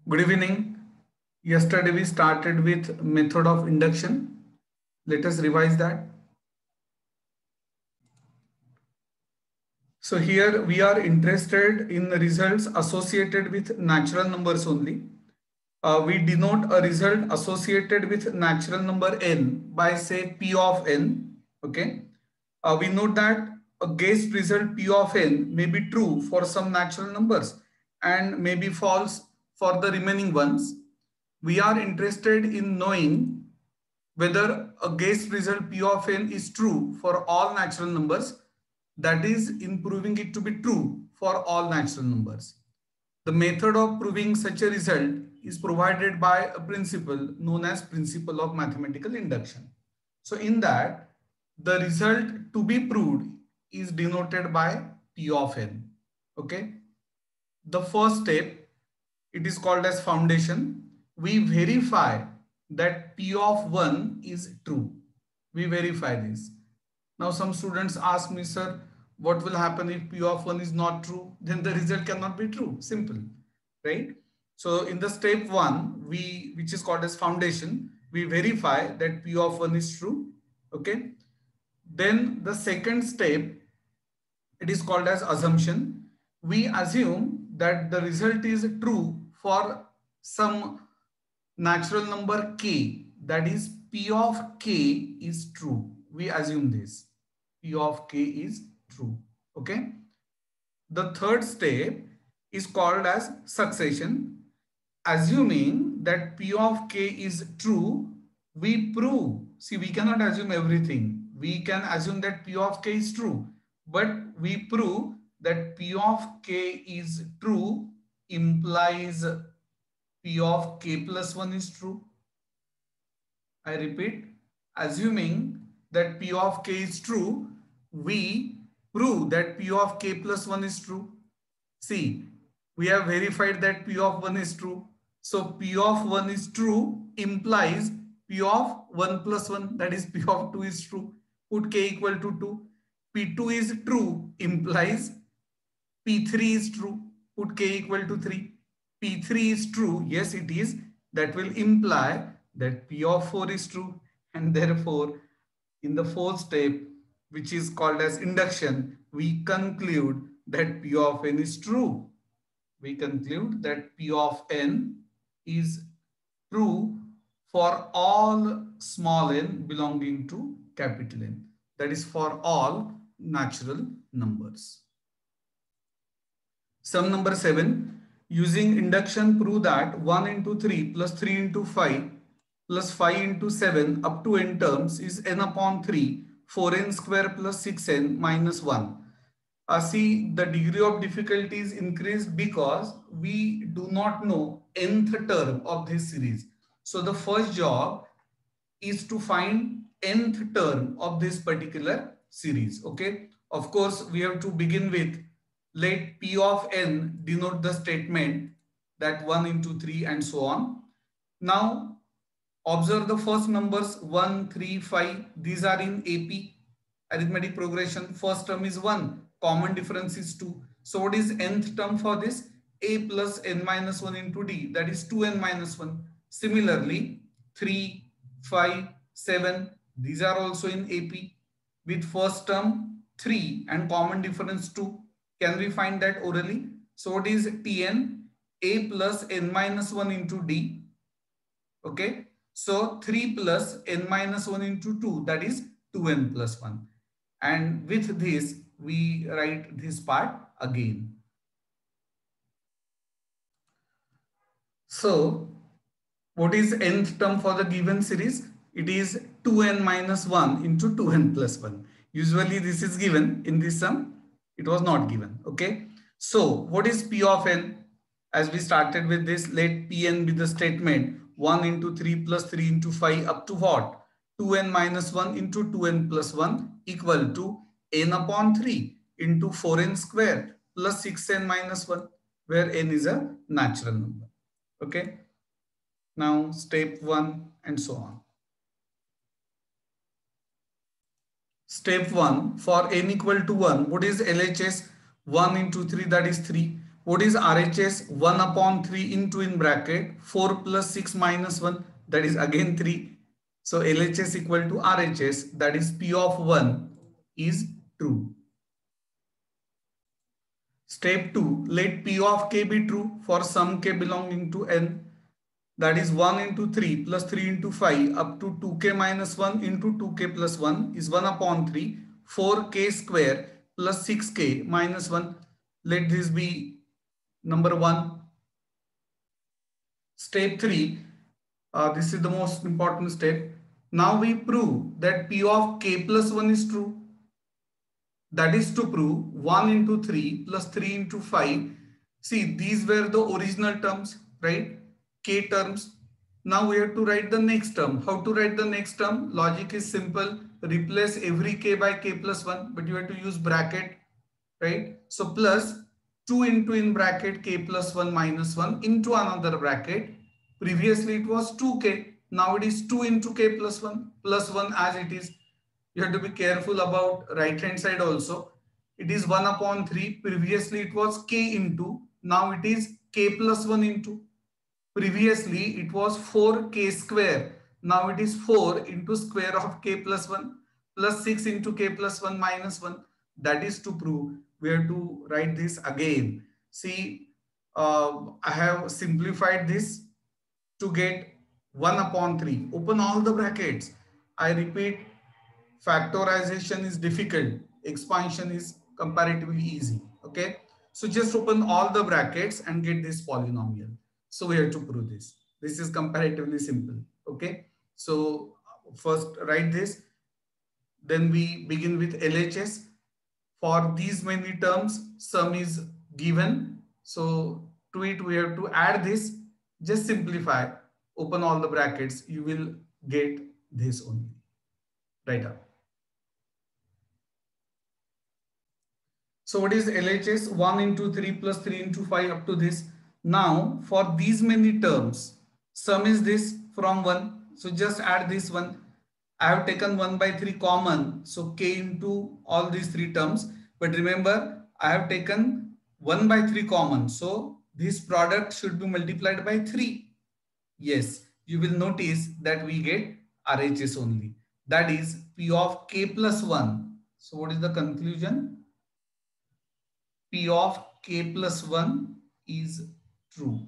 Good evening. Yesterday we started with method of induction. Let us revise that. So here we are interested in the results associated with natural numbers only. We denote a result associated with natural number n by say p of n. Okay. We note that a guessed result p of n may be true for some natural numbers and may be false for the remaining ones. We are interested in knowing whether a guessed result p of n is true for all natural numbers, that is, in proving it to be true for all natural numbers. The method of proving such a result is provided by a principle known as principle of mathematical induction. So in that, the result to be proved is denoted by p of n. Okay. The first step, it is called as foundation. We verify that p of 1 is true. We verify this. Now some students ask me, sir, what will happen if p of 1 is not true? Then the result cannot be true. Simple, right? So in the step 1, which is called as foundation, we verify that p of 1 is true. Okay. Then the second step, it is called as assumption. We assume that the result is true for some natural number k, that is p of k is true. We assume this p of k is true. Okay. The third step is called as succession. Assuming that p of k is true, we prove. See, we cannot assume everything. We can assume that p of k is true, but we prove that p of k is true implies p of k plus 1 is true. I repeat, assuming that p of k is true, we prove that p of k plus 1 is true. See, we have verified that p of 1 is true. So p of 1 is true implies p of 1 plus 1, that is p of 2 is true. Put k equal to 2. P2 is true implies P3 is true. Put k equal to 3. P3 is true. Yes, it is. That will imply that P of 4 is true. And therefore, in the fourth step, which is called as induction, we conclude that P of n is true. We conclude that P of n is true for all small n belonging to capital N. That is for all natural numbers. Sum number 7. Using induction, prove that 1 into 3 plus 3 into 5 plus 5 into 7 up to n terms is n upon 3, 4n square plus 6n minus 1. See, the degree of difficulty is increased because we do not know nth term of this series. So the first job is to find nth term of this particular series. Okay. Of course, we have to begin with, let p of n denote the statement that 1 into 3 and so on. Now, observe the first numbers 1, 3, 5. These are in AP, arithmetic progression. First term is 1. Common difference is 2. So what is nth term for this? A plus n minus 1 into d. That is 2n minus 1. Similarly, 3, 5, 7. These are also in AP. With first term 3 and common difference 2. Can we find that orally? So what is Tn? A plus n minus 1 into d. Okay. So 3 plus n minus 1 into 2, that is 2n plus 1. And with this, we write this part again. So what is nth term for the given series? It is 2n minus 1 into 2n plus 1. Usually this is given. In this sum, it was not given. Okay. So what is P of n? As we started with this, let Pn be the statement 1 into 3 plus 3 into 5 up to what? 2n minus 1 into 2n plus 1 equal to n upon 3 into 4n square plus 6n minus 1, where n is a natural number. Okay. Now step 1 and so on. Step 1, for n equal to 1, what is LHS? 1 into 3, that is 3. What is RHS? 1 upon 3 into in bracket 4 plus 6 minus 1, that is again 3. So LHS equal to RHS, that is P of 1 is true. Step 2, let P of K be true for some K belonging to N. That is 1 into 3 plus 3 into 5 up to 2K minus 1 into 2K plus 1 is 1 upon 3. 4K square plus 6K minus 1. Let this be number 1. Step 3, this is the most important step. Now we prove that P of K plus 1 is true. That is to prove 1 into 3 plus 3 into 5. See, these were the original terms, right? K terms. Now we have to write the next term. How to write the next term? Logic is simple. Replace every K by K plus 1, but you have to use bracket, right? So plus 2 into in bracket K plus 1 minus 1 into another bracket. Previously it was 2K. Now it is 2 into K plus 1 as it is. You have to be careful about right hand side also. It is 1 upon 3. Previously it was K into. Now it is K plus 1 into. Previously it was 4K square. Now it is 4 into square of K plus 1 plus 6 into K plus 1 minus 1. That is to prove. We have to write this again. See, I have simplified this to get 1 upon 3. Open all the brackets. I repeat, factorization is difficult. Expansion is comparatively easy. Okay. So just open all the brackets and get this polynomial. So we have to prove this. This is comparatively simple. Okay. So first write this. Then we begin with LHS. For these many terms, sum is given. So to it, we have to add this. Just simplify. Open all the brackets. You will get this only. Right up. So what is LHS? 1 into 3 plus 3 into 5 up to this. Now for these many terms, sum is this from 1. So just add this one. I have taken 1 by 3 common. So K into all these 3 terms. But remember, I have taken 1 by 3 common. So this product should be multiplied by 3. Yes, you will notice that we get RHS only. That is P of K plus 1. So what is the conclusion? P of K plus 1 is true.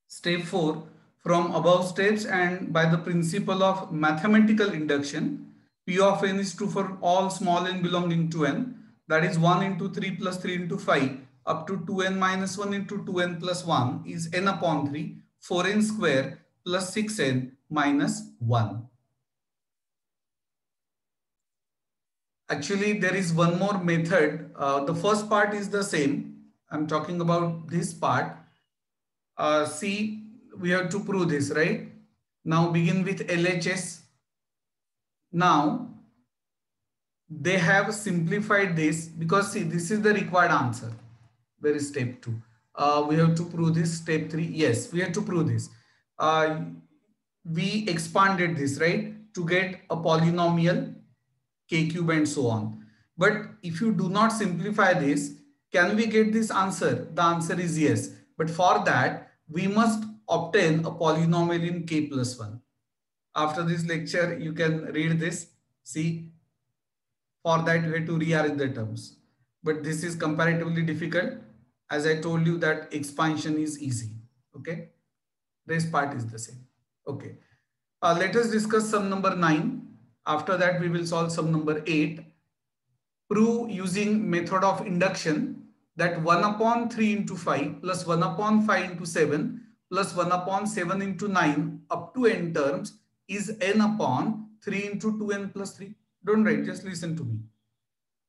Step 4. From above steps and by the principle of mathematical induction, P of n is true for all small n belonging to n. That is 1 into 3 plus 3 into 5 up to 2n minus 1 into 2n plus 1 is n upon 3, 4n square plus 6n minus 1. Actually, there is one more method. The first part is the same. I'm talking about this part. See, we have to prove this, right? Now begin with LHS. Now they have simplified this because see, this is the required answer. Where is step 2? We have to prove this. Step 3. Yes, we have to prove this. We expanded this, right? To get a polynomial K cube and so on. But if you do not simplify this, can we get this answer? The answer is yes. But for that, we must obtain a polynomial in K plus 1. After this lecture, you can read this. See, for that, we have to rearrange the terms. But this is comparatively difficult. As I told you that expansion is easy. Okay. This part is the same. Okay. Let us discuss sum number 9. After that, we will solve sum number 8. Prove using method of induction that 1 upon 3 into 5 plus 1 upon 5 into 7 plus 1 upon 7 into 9 up to n terms is n upon 3 into 2n plus 3. Don't write, just listen to me.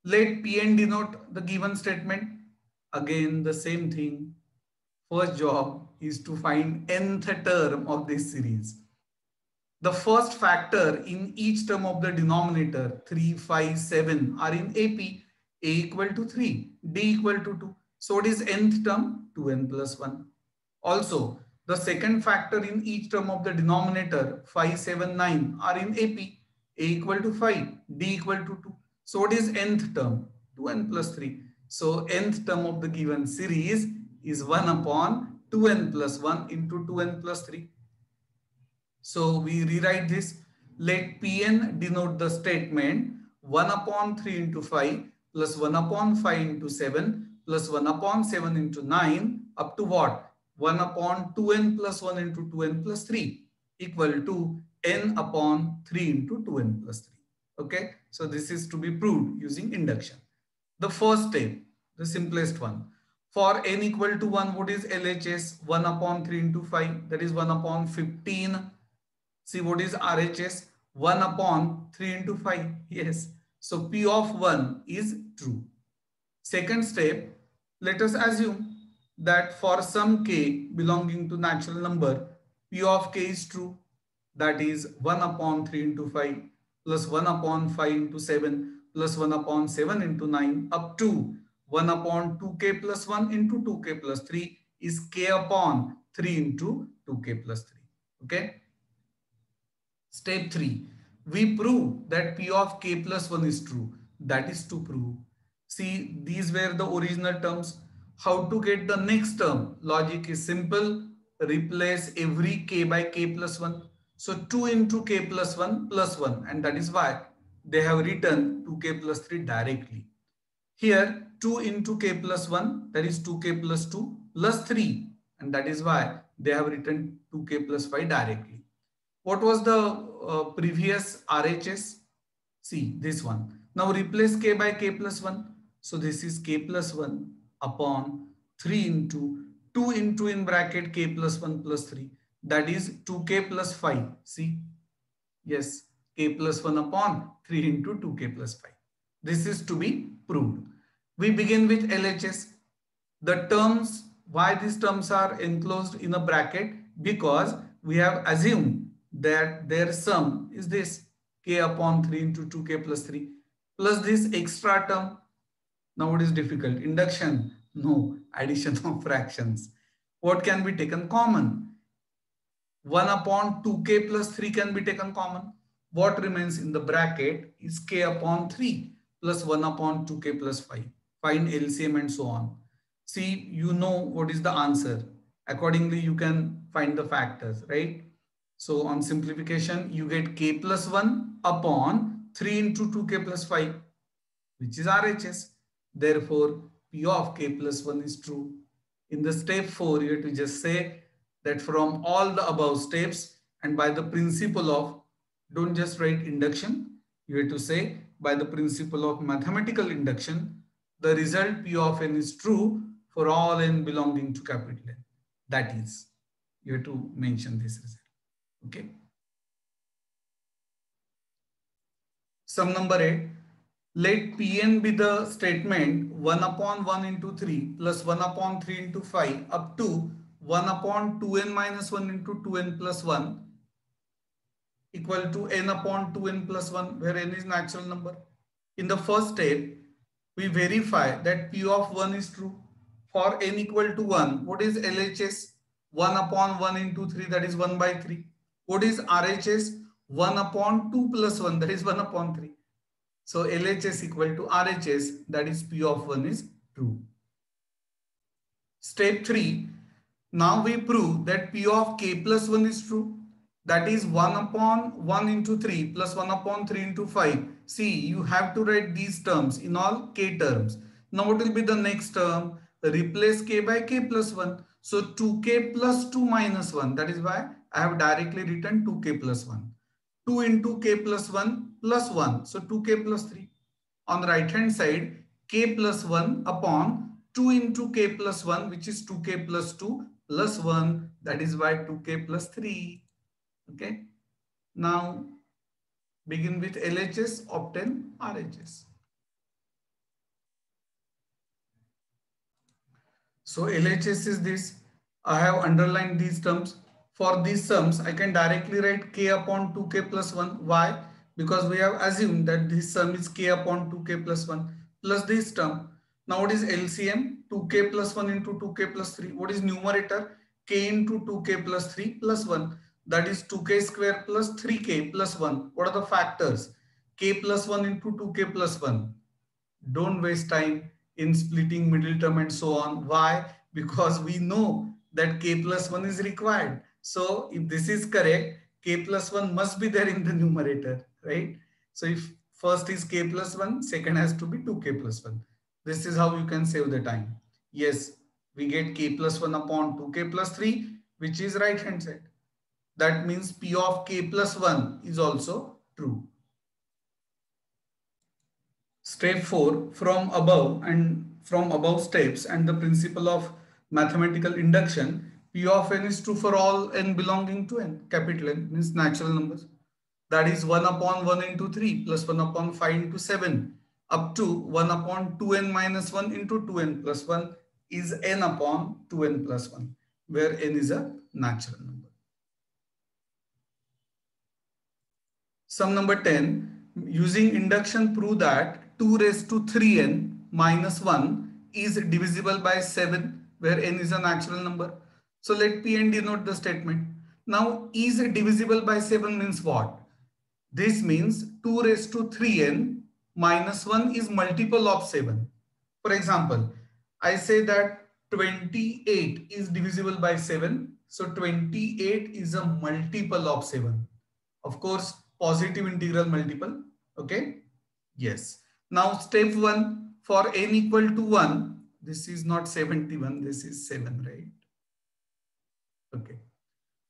Let Pn denote the given statement. Again, the same thing. First job is to find nth term of this series. The first factor in each term of the denominator, 3, 5, 7 are in AP. A equal to 3, D equal to 2. So what is nth term? 2n plus 1. Also, the second factor in each term of the denominator, 5, 7, 9 are in AP. A equal to 5, D equal to 2. So what is nth term? 2n plus 3. So nth term of the given series is 1 upon 2n plus 1 into 2n plus 3. So we rewrite this. Let Pn denote the statement 1 upon 3 into 5 plus 1 upon 5 into 7 plus 1 upon 7 into 9 up to what? 1 upon 2n plus 1 into 2n plus 3 equal to n upon 3 into 2n plus 3. Okay. So this is to be proved using induction. The first step, the simplest one. For n equal to 1, what is LHS? 1 upon 3 into 5, that is 1 upon 15. See what is RHS? 1 upon 3 into 5. Yes. So P of 1 is true. Second step, let us assume that for some k belonging to natural number, P of k is true. That is 1 upon 3 into 5 plus 1 upon 5 into 7 plus 1 upon 7 into 9 up to 1 upon 2k plus 1 into 2k plus 3 is k upon 3 into 2k plus 3. Okay. Step 3. We prove that P of k plus 1 is true. That is to prove. See, these were the original terms. How to get the next term? Logic is simple. Replace every k by k plus 1. So 2 into k plus 1 plus 1. And that is why they have written 2k plus 3 directly. Here 2 into k plus 1, that is 2k plus 2 plus 3. And that is why they have written 2k plus 5 directly. What was the previous RHS? See this one. Now replace k by k plus 1. So this is k plus 1 upon 3 into 2 into in bracket k plus 1 plus 3. That is 2k plus 5. See? Yes. K plus 1 upon 3 into 2k plus 5. This is to be proved. We begin with LHS. The terms, why these terms are enclosed in a bracket? Because we have assumed that their sum is this k upon 3 into 2k plus 3 plus this extra term. Now what is difficult? Induction? No. Addition of fractions. What can be taken common? 1 upon 2k plus 3 can be taken common. What remains in the bracket is k upon 3 plus 1 upon 2k plus 5. Find LCM and so on. See, you know what is the answer. Accordingly, you can find the factors, right? So on simplification, you get k plus 1 upon 3 into 2k plus 5, which is RHS. Therefore, P of k plus 1 is true. In the step 4, you have to just say that from all the above steps and by the principle of, don't just write induction, you have to say by the principle of mathematical induction, the result P of n is true for all n belonging to capital N. That is, you have to mention this result. Okay. Sum number 8. Let Pn be the statement 1 upon 1 into 3 plus 1 upon 3 into 5 up to 1 upon 2n minus 1 into 2n plus 1 equal to n upon 2n plus 1, where n is natural number. In the first step, we verify that P of 1 is true. For n equal to 1, what is LHS? 1 upon 1 into 3, that is 1 by 3. What is RHS? 1 upon 2 plus 1, that is 1 upon 3. So LHS equal to RHS, that is P of 1 is true. Step 3. Now we prove that P of k plus 1 is true. That is 1 upon 1 into 3 plus 1 upon 3 into 5. See, you have to write these terms in all k terms. Now what will be the next term? Replace k by k plus 1. So 2k plus 2 minus 1. That is why I have directly written 2k plus 1. 2 into k plus 1 plus 1. So 2k plus 3. On the right hand side, k plus 1 upon 2 into k plus 1, which is 2k plus 2 plus 1. That is why 2k plus 3. Okay. Now begin with LHS, obtain RHS. So LHS is this. I have underlined these terms. For these sums, I can directly write k upon 2k plus 1. Why? Because we have assumed that this sum is k upon 2k plus 1 plus this term. Now what is LCM? 2k plus 1 into 2k plus 3. What is numerator? K into 2k plus 3 plus 1. that is 2k square plus 3k plus 1. What are the factors? K plus 1 into 2k plus 1. Don't waste time in splitting middle term and so on. Why? Because we know that k plus 1 is required. So if this is correct, k plus 1 must be there in the numerator, right? So if first is k plus 1, second has to be 2k plus 1. This is how you can save the time. Yes, we get k plus 1 upon 2k plus 3, which is right hand side. That means P of k plus 1 is also true. Step 4, from above steps and the principle of mathematical induction, P of n is true for all n belonging to n, capital N means natural numbers. That is 1 upon 1 into 3 plus 1 upon 5 into 7 up to 1 upon 2n minus 1 into 2n plus 1 is n upon 2n plus 1, where n is a natural number. Sum number 10, using induction prove that 2 raised to 3n minus 1 is divisible by 7 where n is a natural number. So let P and denote the statement. Now is divisible by 7 means what? This means 2 raised to 3n minus 1 is multiple of 7. For example, I say that 28 is divisible by 7. So 28 is a multiple of 7. Of course, positive integral multiple. Okay. Yes. Now step 1, for n equal to 1. This is not 71. This is 7, right? Okay.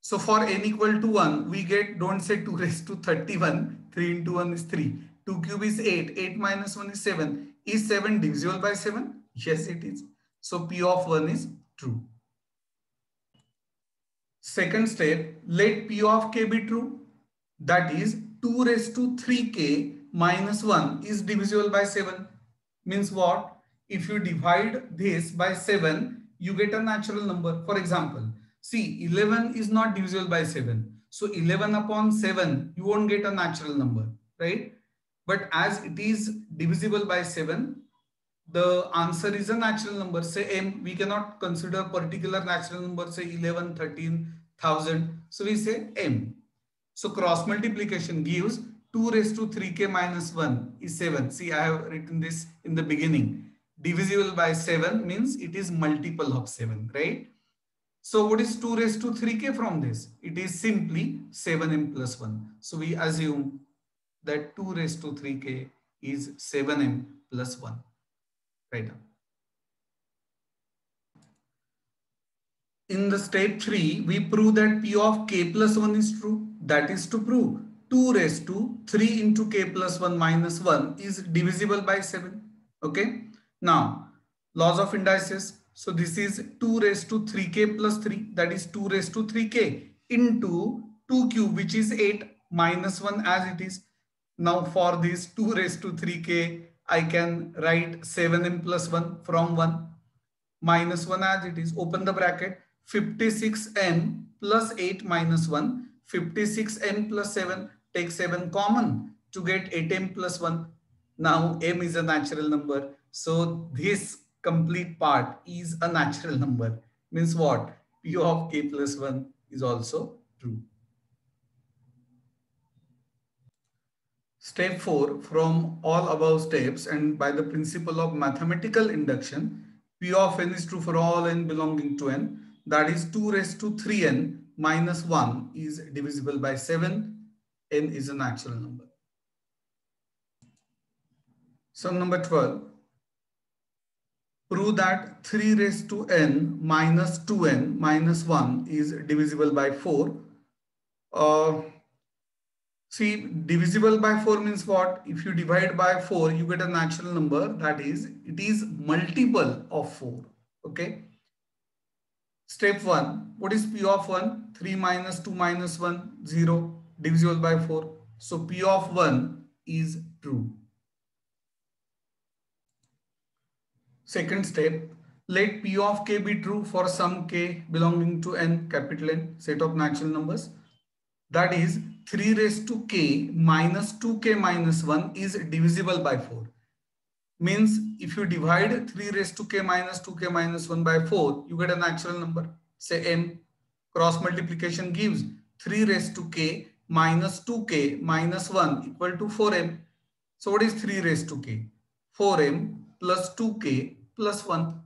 So for n equal to 1, we get, don't say 2 raised to 31. 3 into 1 is 3. 2 cube is 8. 8 minus 1 is 7. Is 7 divisible by 7? Yes, it is. So P of 1 is true. Second step, let P of k be true. That is 2 raised to 3k minus 1 is divisible by 7. Means what? If you divide this by 7, you get a natural number. For example, see, 11 is not divisible by 7. So 11 upon 7, you won't get a natural number, right? But as it is divisible by 7, the answer is a natural number. Say m, we cannot consider particular natural number, say 11, 13,000. So we say m. So cross multiplication gives 2 raised to 3k minus 1 is 7. See, I have written this in the beginning. Divisible by 7 means it is multiple of 7, right? So what is 2 raised to 3k from this? It is simply 7m plus 1. So we assume that 2 raised to 3k is 7m plus 1. Right. In the step 3, we prove that P of k plus 1 is true. That is to prove 2 raised to 3 into k plus 1 minus 1 is divisible by 7. Okay. Now, laws of indices. So this is 2 raised to 3k plus 3. That is 2 raised to 3k into 2 cube, which is 8 minus 1 as it is. Now for this 2 raised to 3k, I can write 7m plus 1 from 1 minus 1 as it is. Open the bracket. 56m plus 8 minus 1. 56m plus 7. Take 7 common to get 8m plus 1. Now m is a natural number. So this complete part is a natural number. Means what? P of k plus 1 is also true. Step 4, from all above steps and by the principle of mathematical induction, P of n is true for all n belonging to n. That is 2 raised to 3n minus 1 is divisible by 7. N is a natural number. Sum number 12. Prove that 3 raised to n minus 2n minus 1 is divisible by 4. See, divisible by 4 means what? If you divide by 4, you get a natural number. That is, it is multiple of 4. Okay. Step 1. What is P of 1? 3 minus 2 minus 1, 0. Divisible by 4. So P of 1 is true. Second step. Let P of k be true for some k belonging to n, capital N, set of natural numbers. That is 3 raised to k minus 2k minus 1 is divisible by 4. Means if you divide 3 raised to k minus 2k minus 1 by 4, you get a natural number. Say m. Cross multiplication gives 3 raised to k minus 2k minus 1 equal to 4m. So what is 3 raised to k? 4m plus 2k plus 1.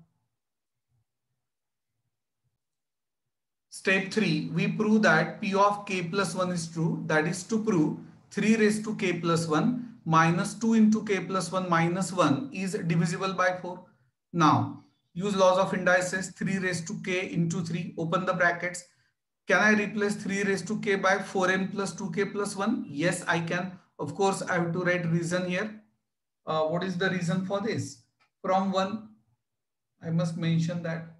Step 3, we prove that P of k plus 1 is true. That is to prove 3 raised to k plus 1 minus 2 into k plus 1 minus 1 is divisible by 4. Now, use laws of indices. 3 raised to k into 3. Open the brackets. Can I replace 3 raised to k by 4m plus 2k plus 1? Yes, I can. Of course, I have to write reason here. What is the reason for this? From 1, I must mention that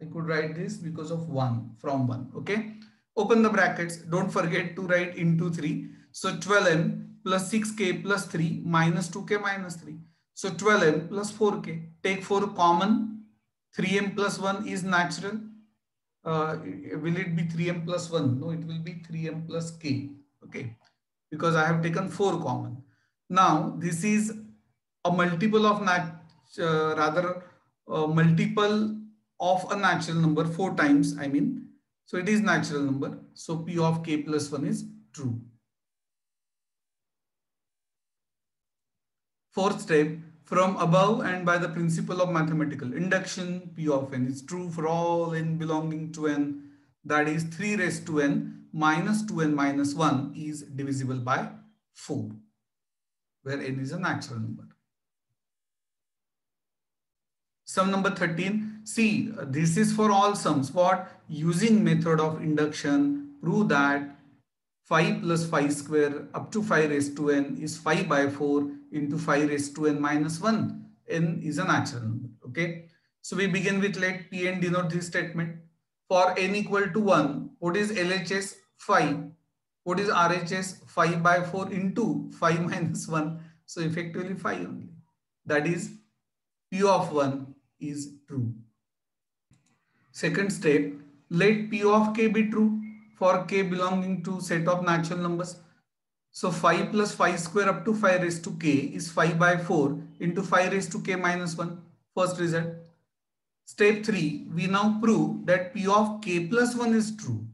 I could write this because of 1, from 1. Okay. Open the brackets. Don't forget to write into 3. So 12m plus 6k plus 3 minus 2k minus 3. So 12m plus 4k. Take 4 common. 3m plus 1 is natural. Will it be 3m plus 1? No, it will be 3m plus k. Okay. Because I have taken 4 common. Now, this is a multiple of multiple of a natural number 4 times, I mean. So it is natural number. So P of k plus 1 is true. Fourth step, from above and by the principle of mathematical induction, P of n is true for all n belonging to n. That is 3 raised to n minus 2n minus 1 is divisible by 4, where n is a natural number. Sum number 13. See, this is for all sums. What? Using method of induction, prove that 5 plus 5 square up to 5 raised to n is 5 by 4 into 5 raised to n minus 1. N is a natural number. Okay. So we begin with let Pn denote this statement. For n equal to 1, what is LHS? 5. What is RHS? 5 by 4 into 5 minus 1. So effectively 5 only. That is P of 1 is true. Second step, let P of k be true for k belonging to set of natural numbers. So 5 plus 5 square up to 5 raised to k is 5 by 4 into 5 raised to k minus 1. First result. Step 3, we now prove that P of k plus 1 is true.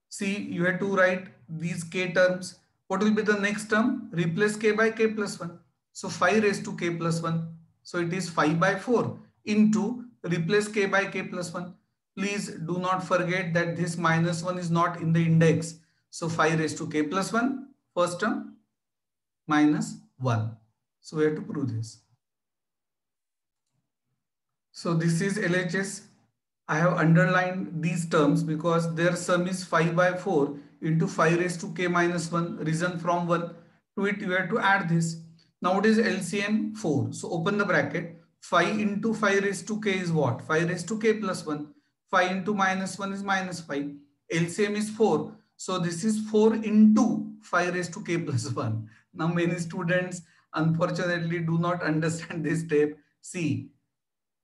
See, you have to write these k terms. What will be the next term? Replace k by k plus 1. So 5 raised to k plus 1. So it is 5 by 4 into replace k by k plus 1. Please do not forget that this minus 1 is not in the index. So 5 raised to k plus 1, first term, minus 1. So we have to prove this. So this is LHS. I have underlined these terms because their sum is 5 by 4 into 5 raised to k minus 1, risen from 1. To it you have to add this. Now what is LCM? 4. So open the bracket. 5 into 5 raised to k is what? 5 raised to k plus 1. 5 into minus 1 is minus 5. LCM is 4. So this is 4 into 5 raised to k plus 1. Now many students unfortunately do not understand this step. See,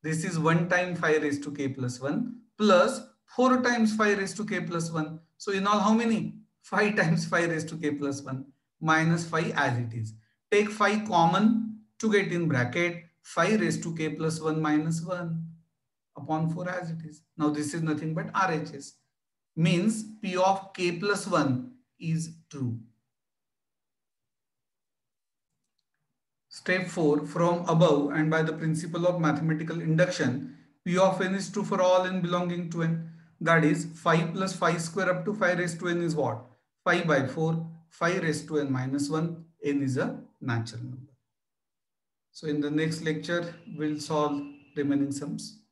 this is 1 time 5 raised to k plus 1 plus 4 times 5 raised to k plus 1. So in all how many? 5 times 5 raised to k plus 1 minus 5 as it is. Take 5 common to get in bracket 5 raised to k plus 1 minus 1 upon 4 as it is. Now this is nothing but RHS. Means P of k plus 1 is true. Step 4, from above and by the principle of mathematical induction, P of n is true for all n belonging to n. That is 5 plus 5 square up to 5 raised to n is what? 5 by 4, 5 raised to n minus 1, n is a natural number. So in the next lecture, we'll solve remaining sums.